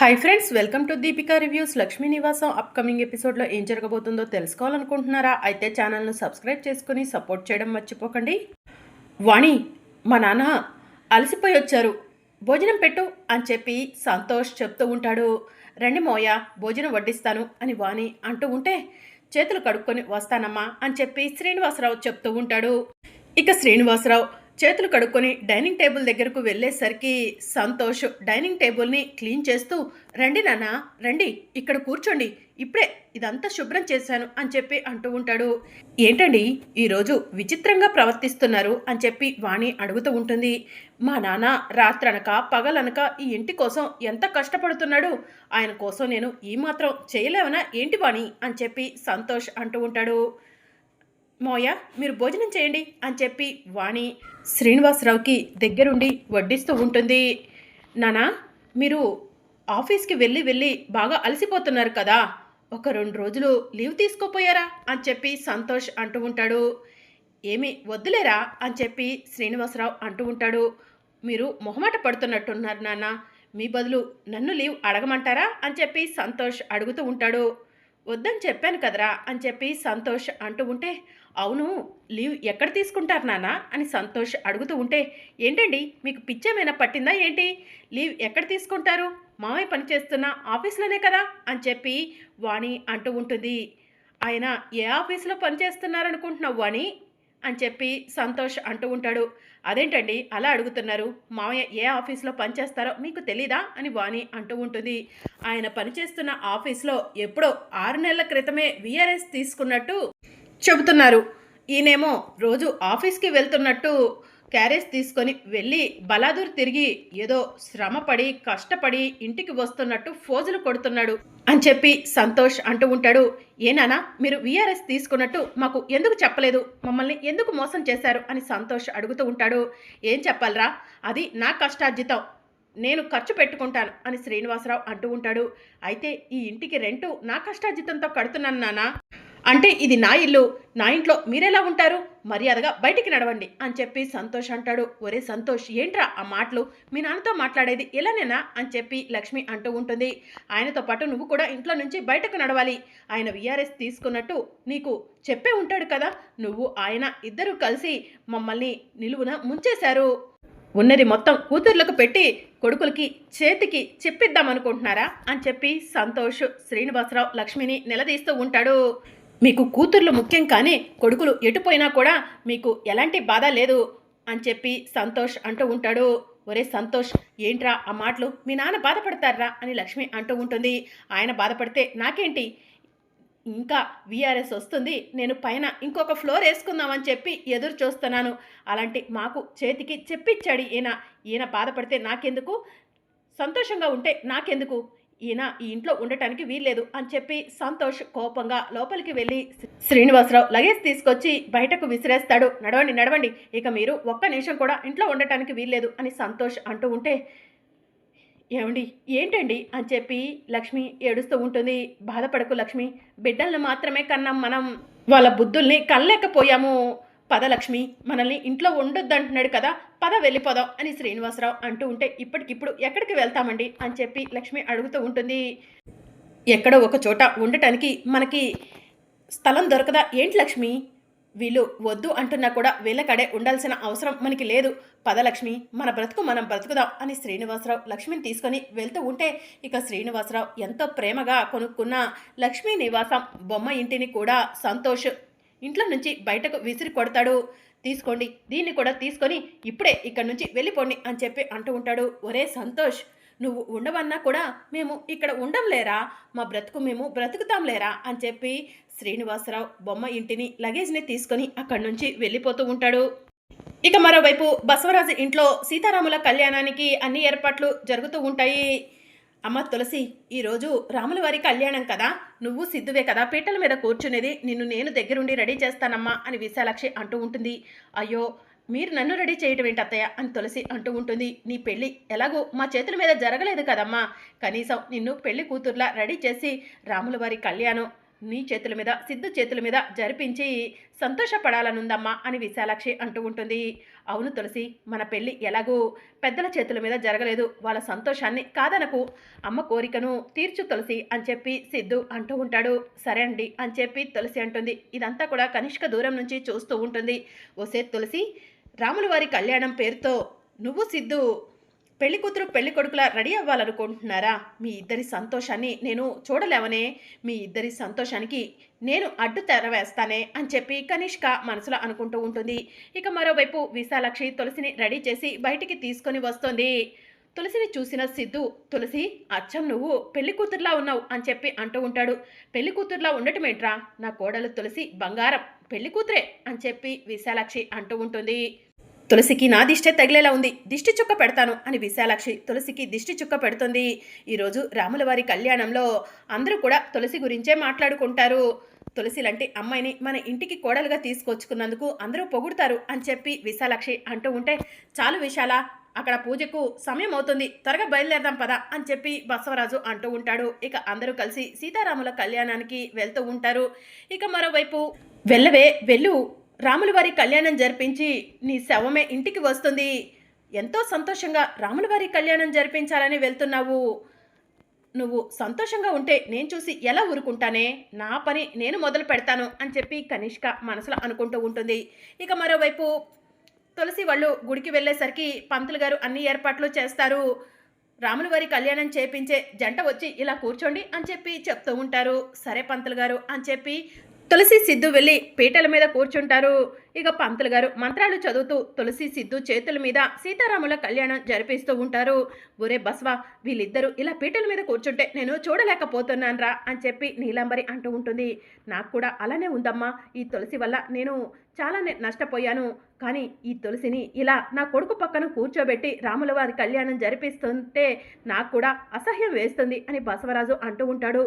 Hi friends, welcome to Deepika reviews. Lakshmi నివాసం upcoming ఎపిసోడ్లో ఏం జరగబోతుందో తెలుసుకోవాలనుకుంటున్నారా? అయితే ఛానల్ను సబ్స్క్రైబ్ చేసుకుని సపోర్ట్ చేయడం మర్చిపోకండి. వాణి, మా నాన్న అలసిపోయి వచ్చారు, భోజనం పెట్టు అని చెప్పి సంతోష్ చెప్తూ ఉంటాడు. రండి మోయ, భోజనం వడ్డిస్తాను అని వాణి అంటూ ఉంటే, చేతులు కడుక్కొని వస్తానమ్మా అని చెప్పి శ్రీనివాసరావు చెప్తూ ఉంటాడు. ఇక శ్రీనివాసరావు చేతులు కడుక్కొని డైనింగ్ టేబుల్ దగ్గరకు వెళ్ళేసరికి సంతోష్ డైనింగ్ టేబుల్ని క్లీన్ చేస్తూ, రండి నాన్న రండి, ఇక్కడ కూర్చోండి, ఇప్పుడే ఇదంతా శుభ్రం చేశాను అని చెప్పి అంటూ ఉంటాడు. ఏంటండి ఈరోజు విచిత్రంగా ప్రవర్తిస్తున్నారు అని చెప్పి వాణి అడుగుతూ ఉంటుంది. మా నాన్న రాత్రనక పగలనక ఈ ఇంటి కోసం ఎంత కష్టపడుతున్నాడు, ఆయన కోసం నేను ఈ మాత్రం చేయలేవనా ఏంటి వాణి అని చెప్పి సంతోష్ అంటూ ఉంటాడు. మోయ, మీరు భోజనం చేయండి అని చెప్పి వాణి శ్రీనివాసరావుకి దగ్గరుండి వడ్డిస్తూ ఉంటుంది. నానా, మీరు ఆఫీస్కి వెళ్ళి బాగా అలసిపోతున్నారు కదా, ఒక 2 రోజులు లీవ్ తీసుకోపోయారా అని చెప్పి సంతోష్ అంటూ ఉంటాడు. ఏమీ వద్దులేరా అని చెప్పి శ్రీనివాసరావు అంటూ ఉంటాడు. మీరు మొహమాట పడుతున్నట్టున్నారు నాన్న, మీ బదులు నన్ను లీవ్ అడగమంటారా అని చెప్పి సంతోష్ అడుగుతూ ఉంటాడు. వద్దని చెప్పాను కదరా అని చెప్పి సంతోష్ అంటూ ఉంటే, అవును లీవ్ ఎక్కడ తీసుకుంటారు నాన్న అని సంతోష్ అడుగుతూ ఉంటే, ఏంటండి మీకు పిచ్చేమైనా పట్టిందా ఏంటి, లీవ్ ఎక్కడ తీసుకుంటారు, మామయ్య పనిచేస్తున్న ఆఫీస్లోనే కదా అని చెప్పి వాణి అంటూ ఉంటుంది. ఆయన ఏ ఆఫీసులో పనిచేస్తున్నారనుకుంటున్నావు వాణి అని చెప్పి సంతోష్ అంటూ ఉంటాడు. అదేంటండి అలా అడుగుతున్నారు, మామయ్య ఏ ఆఫీస్లో పనిచేస్తారో మీకు తెలీదా అని వాణి అంటూ ఉంటుంది. ఆయన పనిచేస్తున్న ఆఫీస్లో ఎప్పుడో 6 నెలల క్రితమే విఆర్ఎస్ తీసుకున్నట్టు చెబుతున్నారు. ఈయనేమో రోజు ఆఫీస్కి వెళ్తున్నట్టు క్యారేజ్ తీసుకొని వెళ్ళి బలాదూర్ తిరిగి ఏదో శ్రమపడి కష్టపడి ఇంటికి వస్తున్నట్టు ఫోజులు కొడుతున్నాడు అని చెప్పి సంతోష్ అంటూ ఉంటాడు. ఏనానా, మీరు విఆర్ఎస్ తీసుకున్నట్టు మాకు ఎందుకు చెప్పలేదు, మమ్మల్ని ఎందుకు మోసం చేశారు అని సంతోష్ అడుగుతూ ఉంటాడు. ఏం చెప్పాలరా, అది నా కష్టార్జితం, నేను ఖర్చు పెట్టుకుంటాను అని శ్రీనివాసరావు అంటూ ఉంటాడు. అయితే ఈ ఇంటికి రెంటు నా కష్టార్జితంతో కడుతున్నాను నానా, అంటే ఇది నా ఇల్లు, నా ఇంట్లో మీరెలా ఉంటారు, మర్యాదగా బయటికి నడవండి అని చెప్పి సంతోష్ అంటాడు. ఒరే సంతోష్, ఏంట్రా ఆ మాటలు, మీ నాన్నతో మాట్లాడేది ఎలానేనా అని చెప్పి లక్ష్మి అంటూ ఉంటుంది. ఆయనతో పాటు నువ్వు కూడా ఇంట్లో నుంచి బయటకు నడవాలి, ఆయన విఆర్ఎస్ తీసుకున్నట్టు నీకు చెప్పే ఉంటాడు కదా, నువ్వు ఆయన ఇద్దరు కలిసి మమ్మల్ని నిలువున ముంచేశారు, ఉన్నది మొత్తం కూతుర్లకు పెట్టి కొడుకులకి చేతికి చెప్పిద్దామనుకుంటున్నారా అని చెప్పి సంతోష్ శ్రీనివాసరావు లక్ష్మిని నిలదీస్తూ ఉంటాడు. మీకు కూతుర్లు ముఖ్యం కానీ కొడుకులు ఎటుపోయినా కూడా మీకు ఎలాంటి బాధ లేదు అని చెప్పి సంతోష్ అంటూ ఉంటాడు. ఒరే సంతోష్, ఏంట్రా ఆ మాటలు, మీ నాన్న బాధపడతారా అని లక్ష్మి అంటూ ఉంటుంది. ఆయన బాధపడితే నాకేంటి, ఇంకా విఆర్ఎస్ వస్తుంది, నేను పైన ఇంకొక ఫ్లోర్ వేసుకుందామని చెప్పి ఎదురు చూస్తున్నాను, అలాంటి మాకు చేతికి చెప్పిచ్చాడు ఈయన బాధపడితే నాకెందుకు, సంతోషంగా ఉంటే నాకెందుకు, ఈయన ఈ ఇంట్లో ఉండటానికి వీల్లేదు అని చెప్పి సంతోష్ కోపంగా లోపలికి వెళ్ళి శ్రీనివాసరావు లగేజ్ తీసుకొచ్చి బయటకు విసిరేస్తాడు. నడవండి నడవండి, ఇక మీరు ఒక్క నిమిషం కూడా ఇంట్లో ఉండటానికి వీల్లేదు అని సంతోష్ అంటూ ఉంటే, ఏమండి ఏంటండి అని చెప్పి లక్ష్మి ఏడుస్తూ ఉంటుంది. బాధపడకు లక్ష్మి, బిడ్డలను మాత్రమే కన్నాం మనం, వాళ్ళ బుద్ధుల్ని కనలేకపోయాము, పద లక్ష్మి, మనల్ని ఇంట్లో ఉండొద్దంటున్నాడు కదా, పద వెళ్ళిపోదాం అని శ్రీనివాసరావు అంటూ ఉంటే, ఇప్పటికిప్పుడు ఎక్కడికి వెళ్తామండి అని చెప్పి లక్ష్మి అడుగుతూ ఉంటుంది. ఎక్కడో ఒక చోట ఉండటానికి మనకి స్థలం దొరకదా ఏంటి లక్ష్మి, వీళ్ళు వద్దు అంటున్నా కూడా వీళ్ళకడే ఉండాల్సిన అవసరం మనకి లేదు, పద లక్ష్మి, మన బ్రతుకు మనం బ్రతుకుదాం అని శ్రీనివాసరావు లక్ష్మిని తీసుకొని వెళ్తూ ఉంటే, ఇక శ్రీనివాసరావు ఎంతో ప్రేమగా కొనుక్కున్న లక్ష్మీ నివాసం బొమ్మ ఇంటిని కూడా సంతోష్ ఇంట్లో నుంచి బయటకు విసిరి కొడతాడు. తీసుకోండి, దీన్ని కూడా తీసుకొని ఇప్పుడే ఇక్కడి నుంచి వెళ్ళిపోండి అని చెప్పి అంటూ ఉంటాడు. ఒరే సంతోష్, నువ్వు ఉండవన్నా కూడా మేము ఇక్కడ ఉండంలేరా, మా బ్రతుకు మేము బ్రతుకుతాం లేరా అని చెప్పి శ్రీనివాసరావు బొమ్మ ఇంటిని లగేజ్ని తీసుకొని అక్కడి నుంచి వెళ్ళిపోతూ ఉంటాడు. ఇక మరోవైపు బసవరాజు ఇంట్లో సీతారాముల కళ్యాణానికి అన్ని ఏర్పాట్లు జరుగుతూ ఉంటాయి. అమ్మ తులసి, ఈరోజు రాముల వారి కళ్యాణం కదా, నువ్వు సిద్ధువే కదా పీటల మీద కూర్చునేది, నిన్ను నేను దగ్గరుండి రెడీ చేస్తానమ్మా అని విశాలాక్షి అంటూ ఉంటుంది. అయ్యో, మీరు నన్ను రెడీ చేయటం ఏంటి అత్తయ్య అని తులసి అంటూ ఉంటుంది. నీ పెళ్ళి ఎలాగో మా చేతుల మీద జరగలేదు కదమ్మా, కనీసం నిన్ను పెళ్లి కూతుర్లా రెడీ చేసి రాముల వారి కళ్యాణం నీ చేతుల మీద సిద్ధు చేతుల మీద జరిపించి సంతోషపడాలనుందమ్మా అని విశాలాక్షి అంటూ ఉంటుంది. అవును తులసి, మన పెళ్ళి ఎలాగూ పెద్దల చేతుల మీద జరగలేదు, వాళ్ళ సంతోషాన్ని కాదనకు, అమ్మ కోరికను తీర్చు తులసి అని చెప్పి సిద్ధు అంటూ ఉంటాడు. సరే అండి అని చెప్పి తులసి అంటుంది. ఇదంతా కూడా కనిష్క దూరం నుంచి చూస్తూ ఉంటుంది. ఓసే తులసి, రాముల వారి కళ్యాణం పేరుతో నువ్వు సిద్ధు పెళ్లి కూతురు పెళ్లి కొడుకులా రెడీ అవ్వాలనుకుంటున్నారా? మీ ఇద్దరి సంతోషాన్ని నేను చూడలేవనే, మీ ఇద్దరి సంతోషానికి నేను అడ్డు తెరవేస్తానే అని చెప్పి కనిష్క మనసులో అనుకుంటూ ఉంటుంది. ఇక మరోవైపు విశాలాక్షి తులసిని రెడీ చేసి బయటికి తీసుకొని వస్తుంది. తులసిని చూసిన సిద్ధు, తులసి అచ్చం నువ్వు పెళ్లి కూతురులా ఉన్నావు అని చెప్పి అంటూ ఉంటాడు. పెళ్లి కూతురులా ఉండటం ఏంట్రా, నా కోడలు తులసి బంగారం, పెళ్లి కూతురే అని చెప్పి విశాలాక్షి అంటూ ఉంటుంది. తులసికి నా దిష్టే తగిలేలా ఉంది, దిష్టి చుక్క పెడతాను అని విశాలాక్షి తులసికి దిష్టి చుక్క పెడుతుంది. ఈరోజు రాములవారి కళ్యాణంలో అందరూ కూడా తులసి గురించే మాట్లాడుకుంటారు. తులసి లాంటి అమ్మాయిని మన ఇంటికి కోడలుగా తీసుకొచ్చుకున్నందుకు అందరూ పొగుడతారు అని చెప్పి విశాలాక్షి అంటూ ఉంటే, చాలు విశాల, అక్కడ పూజకు సమయం అవుతుంది, త్వరగా బయలుదేరదాం పదా అని చెప్పి బసవరాజు అంటూ ఉంటాడు. ఇక అందరూ కలిసి సీతారాముల కళ్యాణానికి వెళ్తూ ఉంటారు. ఇక మరోవైపు వెళ్ళవే వెళ్ళు, రాముల వారి కళ్యాణం జరిపించి నీ శవమే ఇంటికి వస్తుంది, ఎంతో సంతోషంగా రాముల వారి కళ్యాణం జరిపించాలని వెళ్తున్నావు, నువ్వు సంతోషంగా ఉంటే నేను చూసి ఎలా ఊరుకుంటానే, నా పని నేను మొదలు పెడతాను అని చెప్పి కనిష్క మనసులో అనుకుంటూ ఉంటుంది. ఇక మరోవైపు తులసి వాళ్ళు గుడికి వెళ్ళేసరికి పంతులు గారు అన్ని ఏర్పాట్లు చేస్తారు. రాముల వారి కళ్యాణం చేపించే జంట వచ్చి ఇలా కూర్చోండి అని చెప్పి చెప్తూ ఉంటారు. సరే పంతులు గారు అని చెప్పి తులసి సిద్ధు వెళ్ళి పీటల మీద కూర్చుంటారు. ఇక పంతులు గారు మంత్రాలు చదువుతూ తులసి సిద్ధు చేతుల మీద సీతారాముల కళ్యాణం జరిపిస్తూ ఉంటారు. ఒరే బస్వా, వీళ్ళిద్దరూ ఇలా పీటల మీద కూర్చుంటే నేను చూడలేకపోతున్నాను రా అని చెప్పి నీలాంబరి అంటూ ఉంటుంది. నాకు కూడా అలానే ఉందమ్మా, ఈ తులసి వల్ల నేను చాలా నష్టపోయాను, కానీ ఈ తులసిని ఇలా నా కొడుకు పక్కన కూర్చోబెట్టి రాముల వారి కళ్యాణం జరిపిస్తుంటే నాకు కూడా అసహ్యం వేస్తుంది అని బసవరాజు అంటూ ఉంటాడు.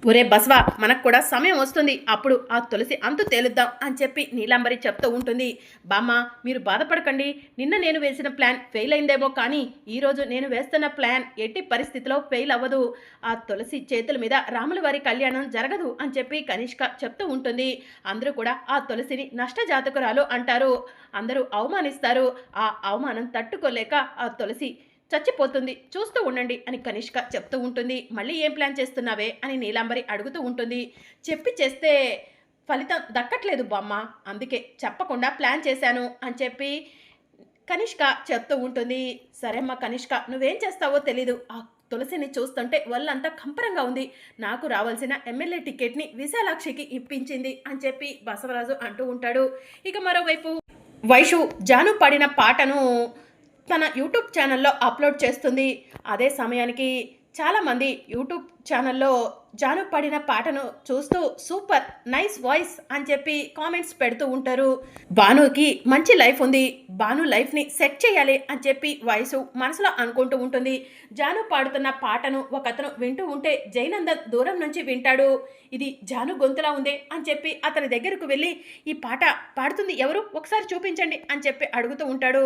ఒరే బస్వా, మనకు కూడా సమయం వస్తుంది, అప్పుడు ఆ తులసి అంతు తేలుద్దాం అని చెప్పి నీలాంబరి చెప్తూ ఉంటుంది. బామ్మ, మీరు బాధపడకండి, నిన్న నేను వేసిన ప్లాన్ ఫెయిల్ అయిందేమో, కానీ ఈరోజు నేను వేస్తున్న ప్లాన్ ఎట్టి పరిస్థితిలో ఫెయిల్ అవ్వదు, ఆ తులసి చేతుల మీద రాముల వారి కళ్యాణం జరగదు అని చెప్పి కనిష్క చెప్తూ ఉంటుంది. అందరూ కూడా ఆ తులసిని నష్టజాతకురాలు అంటారు, అందరూ అవమానిస్తారు, ఆ అవమానం తట్టుకోలేక ఆ తులసి చచ్చిపోతుంది, చూస్తూ ఉండండి అని కనిష్క చెప్తూ ఉంటుంది. మళ్ళీ ఏం ప్లాన్ చేస్తున్నావే అని నీలాంబరి అడుగుతూ ఉంటుంది. చెప్పి చేస్తే ఫలితం దక్కట్లేదు బామ్మ, అందుకే చెప్పకుండా ప్లాన్ చేశాను అని చెప్పి కనిష్క చెప్తూ ఉంటుంది. సరే అమ్మ కనిష్క, నువ్వేం చేస్తావో తెలీదు, ఆ తులసిని చూస్తుంటే వాళ్ళంతా కంపరంగా ఉంది, నాకు రావాల్సిన ఎమ్మెల్యే టికెట్ని విశాలాక్షికి ఇప్పించింది అని చెప్పి బసవరాజు అంటూ ఉంటాడు. ఇక మరోవైపు వైషు జాను పాడిన పాటను తన యూట్యూబ్ ఛానల్లో అప్లోడ్ చేస్తుంది. అదే సమయానికి చాలామంది యూట్యూబ్ ఛానల్లో జాను పాడిన పాటను చూస్తూ సూపర్ నైస్ వాయిస్ అని చెప్పి కామెంట్స్ పెడుతూ ఉంటారు. భానుకి మంచి లైఫ్ ఉంది, భాను లైఫ్ని సెట్ చేయాలి అని చెప్పి వయసు మనసులో అనుకుంటూ ఉంటుంది. జాను పాడుతున్న పాటను ఒకతను వింటూ ఉంటే జైనందన్ దూరం నుంచి వింటాడు. ఇది జాను గొంతులా ఉంది అని చెప్పి అతని దగ్గరకు వెళ్ళి, ఈ పాట పాడుతుంది ఎవరు, ఒకసారి చూపించండి అని చెప్పి అడుగుతూ ఉంటాడు.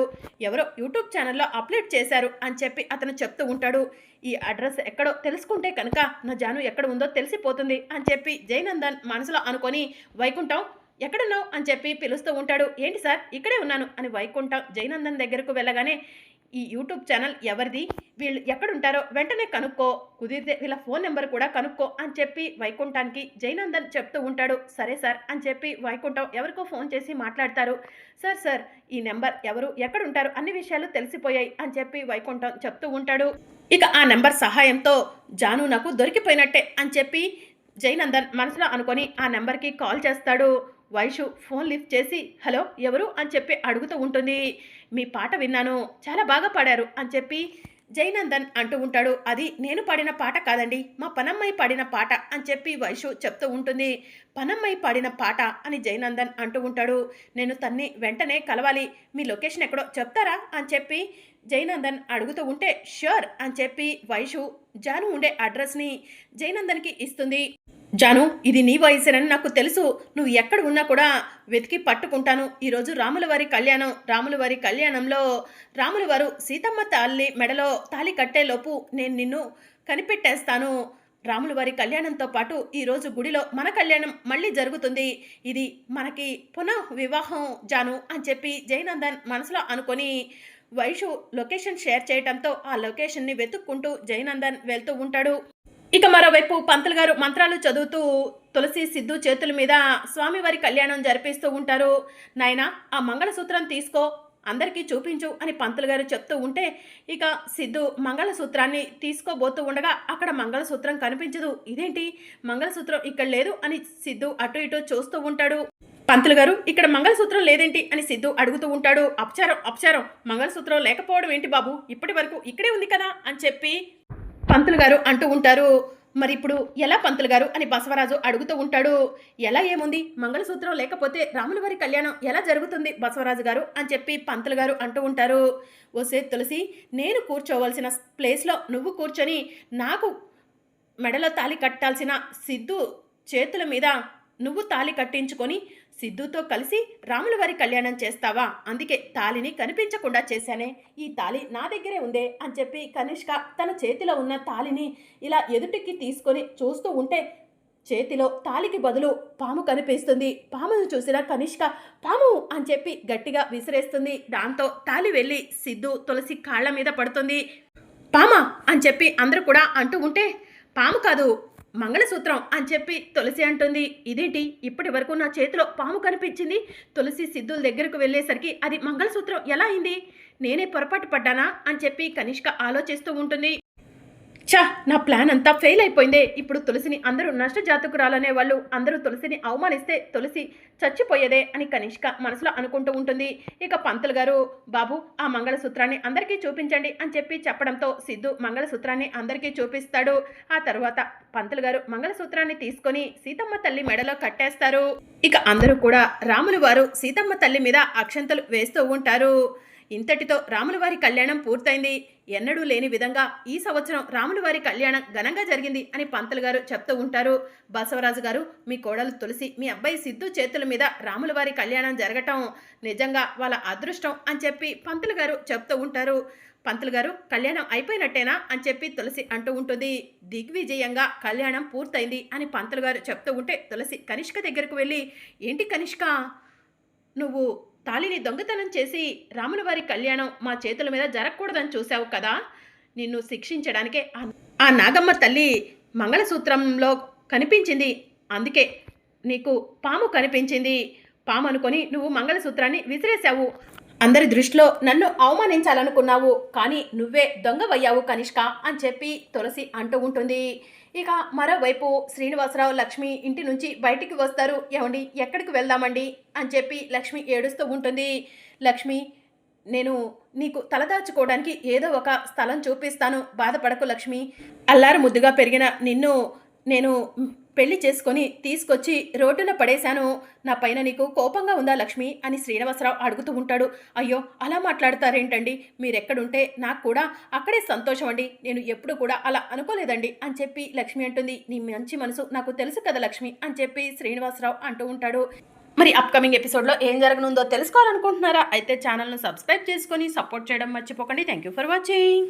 ఎవరో యూట్యూబ్ ఛానల్లో అప్లోడ్ చేశారు అని చెప్పి అతను చెప్తూ ఉంటాడు. ఈ అడ్రస్ ఎక్కడో తెలుసుకుంటే కనుక నా జాను ఎక్కడ ఉందో తెలిసిపోతుంది అని చెప్పి జైనందన్ మనసులో అనుకొని, వైకుంఠం ఎక్కడున్నావు అని చెప్పి పిలుస్తూ ఉంటాడు. ఏంటి సార్, ఇక్కడే ఉన్నాను అని వైకుంఠం జైనందన్ దగ్గరకు వెళ్ళగానే, ఈ యూట్యూబ్ ఛానల్ ఎవరిది, వీళ్ళు ఎక్కడుంటారో వెంటనే కనుక్కో, కుదిరితే వీళ్ళ ఫోన్ నెంబర్ కూడా కనుక్కో అని చెప్పి వైకుంఠానికి జైనందన్ చెప్తూ ఉంటాడు. సరే సార్ అని చెప్పి వైకుంఠం ఎవరికో ఫోన్ చేసి మాట్లాడతారు. సార్ ఈ నెంబర్ ఎవరు ఎక్కడుంటారు అన్ని విషయాలు తెలిసిపోయాయి అని చెప్పి వైకుంఠం చెప్తూ ఉంటాడు. ఇక ఆ నెంబర్ సహాయంతో జాను నాకు దొరికిపోయినట్టే అని చెప్పి జైనందన్ మనసులో అనుకొని ఆ నెంబర్కి కాల్ చేస్తాడు. వైషు ఫోన్ లిఫ్ట్ చేసి హలో ఎవరు అని చెప్పి అడుగుతూ ఉంటుంది. మీ పాట విన్నాను, చాలా బాగా పాడారు అని చెప్పి జైనందన్ అంటూ ఉంటాడు. అది నేను పాడిన పాట కాదండి, మా పనమ్మాయి పాడిన పాట అని చెప్పి వైషు చెప్తూ ఉంటుంది. పనమ్మాయి పాడిన పాట అని జైనందన్ అంటూ ఉంటాడు. నేను తన్ని వెంటనే కలవాలి, మీ లొకేషన్ ఎక్కడో చెప్తారా అని చెప్పి జైనందన్ అడుగుతూ ఉంటే ష్యూర్ అని చెప్పి వైషు జాను ఉండే అడ్రస్ని జైనందన్కి ఇస్తుంది. జాను, ఇది నీ వయసేనని నాకు తెలుసు, నువ్వు ఎక్కడ ఉన్నా కూడా వెతికి పట్టుకుంటాను. ఈరోజు రాముల వారి కళ్యాణంలో రాముల వారు సీతమ్మ తల్లి మెడలో తాళి కట్టేలోపు నేను నిన్ను కనిపెట్టేస్తాను. రాముల వారి కళ్యాణంతో పాటు ఈరోజు గుడిలో మన కళ్యాణం మళ్ళీ జరుగుతుంది. ఇది మనకి పునః వివాహం జాను అని చెప్పి జయనందన్ మనసులో అనుకొని వైషు లొకేషన్ షేర్ చేయడంతో ఆ లొకేషన్ని వెతుక్కుంటూ జయనందన్ వెళ్తూ ఉంటాడు. ఇక మరోవైపు పంతులు గారు మంత్రాలు చదువుతూ తులసి సిద్ధు చేతుల మీద స్వామివారి కళ్యాణం జరిపిస్తూ ఉంటారు. నాయనా, ఆ మంగళసూత్రం తీసుకో, అందరికీ చూపించు అని పంతులు గారు చెప్తూ ఉంటే ఇక సిద్ధు మంగళసూత్రాన్ని తీసుకోబోతూ ఉండగా అక్కడ మంగళసూత్రం కనిపించదు. ఇదేంటి, మంగళసూత్రం ఇక్కడ లేదు అని సిద్ధు అటు ఇటు చూస్తూ ఉంటాడు. పంతులు గారు, ఇక్కడ మంగళసూత్రం లేదేంటి అని సిద్ధు అడుగుతూ ఉంటాడు. అపచారం అపచారం, మంగళసూత్రం లేకపోవడం ఏంటి బాబు, ఇప్పటి వరకు ఇక్కడే ఉంది కదా అని చెప్పి పంతులు గారు అంటూ ఉంటారు. మరి ఇప్పుడు ఎలా పంతులు గారు అని బసవరాజు అడుగుతూ ఉంటాడు. ఎలా ఏముంది, మంగళసూత్రం లేకపోతే రాముల వారి కళ్యాణం ఎలా జరుగుతుంది బసవరాజు గారు అని చెప్పి పంతులు గారు అంటూ ఉంటారు. ఓసే తులసి, నేను కూర్చోవలసిన ప్లేస్లో నువ్వు కూర్చొని నాకు మెడలో తాళి కట్టాల్సిన సిద్ధు చేతుల మీద నువ్వు తాళి కట్టించుకొని సిద్ధుతో కలిసి రాముల వారి కళ్యాణం చేస్తావా, అందుకే తాళిని కనిపించకుండా చేశానే, ఈ తాళి నా దగ్గరే ఉందే అని చెప్పి కనిష్క తన చేతిలో ఉన్న తాళిని ఇలా ఎదుటికి తీసుకొని చూస్తూ ఉంటే చేతిలో తాళికి బదులు పాము కనిపిస్తుంది. పామును చూసిన కనిష్క పాము అని చెప్పి గట్టిగా విసిరేస్తుంది. దాంతో తాళి వెళ్ళి సిద్ధు తులసి కాళ్ల మీద పడుతుంది. పామా అని చెప్పి అందరూ కూడా అంటూ ఉంటే పాము కాదు, మంగళసూత్రం అని చెప్పి తులసి అంటుంది. ఇదేంటి, ఇప్పటి వరకు నా చేతిలో పాము కనిపించింది, తులసి సిద్ధుల దగ్గరకు వెళ్ళేసరికి అది మంగళసూత్రం ఎలా అయింది, నేనే పొరపాటు పడ్డానా అని చెప్పి కనిష్క ఆలోచిస్తూ ఉంటుంది. చా, నా ప్లాన్ అంతా ఫెయిల్ అయిపోయిందే. ఇప్పుడు తులసిని అందరూ నష్టజాతకురాలనే వాళ్ళు అందరూ తులసిని అవమానిస్తే తులసి చచ్చిపోయేదే అని కనిష్క మనసులో అనుకుంటూ ఉంటుంది. ఇక పంతులు గారు, బాబు ఆ మంగళసూత్రాన్ని అందరికీ చూపించండి అని చెప్పి చెప్పడంతో సిద్ధు మంగళసూత్రాన్ని అందరికీ చూపిస్తాడు. ఆ తర్వాత పంతులు గారు మంగళసూత్రాన్ని తీసుకొని సీతమ్మ తల్లి మెడలో కట్టేస్తారు. ఇక అందరూ కూడా రాముల వారు సీతమ్మ తల్లి మీద అక్షంతలు వేస్తూ ఉంటారు. ఇంతటితో రాముల వారి కళ్యాణం పూర్తయింది. ఎన్నడూ లేని విధంగా ఈ సంవత్సరం రాముల వారి కళ్యాణం ఘనంగా జరిగింది అని పంతులు గారు చెప్తూ ఉంటారు. బసవరాజు గారు, మీ కోడలు తులసి మీ అబ్బాయి సిద్ధు చేతుల మీద రాముల వారి కళ్యాణం జరగటం నిజంగా వాళ్ళ అదృష్టం అని చెప్పి పంతులు గారు చెప్తూ ఉంటారు. పంతులు గారు, కళ్యాణం అయిపోయినట్టేనా అని చెప్పి తులసి అంటూ ఉంటుంది. దిగ్విజయంగా కళ్యాణం పూర్తయింది అని పంతులు గారు చెప్తూ ఉంటే తులసి కనిష్క దగ్గరకు వెళ్ళి, ఏంటి కనిష్క, నువ్వు తాళిని దొంగతనం చేసి రాముల వారి కళ్యాణం మా చేతుల మీద జరగకూడదని చూసావు కదా, నిన్ను శిక్షించడానికే ఆ నాగమ్మ తల్లి మంగళసూత్రంలో కనిపించింది, అందుకే నీకు పాము కనిపించింది, పాము అనుకొని నువ్వు మంగళసూత్రాన్ని విసిరేశావు, అందరి దృష్టిలో నన్ను అవమానించాలనుకున్నావు, కానీ నువ్వే దొంగవయ్యావు కనిష్క అని చెప్పి తులసి అంటూ ఉంటుంది. ఇక మరోవైపు శ్రీనివాసరావు లక్ష్మి ఇంటి నుంచి బయటికి వస్తారు. ఏమండి, ఎక్కడికి వెళ్దామండి అని చెప్పి లక్ష్మి ఏడుస్తూ ఉంటుంది. లక్ష్మి, నేను నీకు తలదాచుకోవడానికి ఏదో ఒక స్థలం చూపిస్తాను, బాధపడకు లక్ష్మి, అల్లారు ముద్దుగా పెరిగిన నిన్ను నేను పెళ్లి చేసుకొని తీసుకొచ్చి రోడ్డున పడేశాను, నా పైన నీకు కోపంగా ఉందా లక్ష్మి అని శ్రీనివాసరావు అడుగుతూ ఉంటాడు. అయ్యో, అలా మాట్లాడతారేంటండి, మీరెక్కడుంటే నాకు కూడా అక్కడే సంతోషం అండి, నేను ఎప్పుడు కూడా అలా అనుకోలేదండి అని చెప్పి లక్ష్మి అంటుంది. నీ మంచి మనసు నాకు తెలుసు కదా లక్ష్మి అని చెప్పి శ్రీనివాసరావు అంటూ ఉంటాడు. మరి అప్కమింగ్ ఎపిసోడ్లో ఏం జరగనుందో తెలుసుకోవాలనుకుంటున్నారా? అయితే ఛానల్ను సబ్స్క్రైబ్ చేసుకొని సపోర్ట్ చేయడం మర్చిపోకండి. Thank you for watching.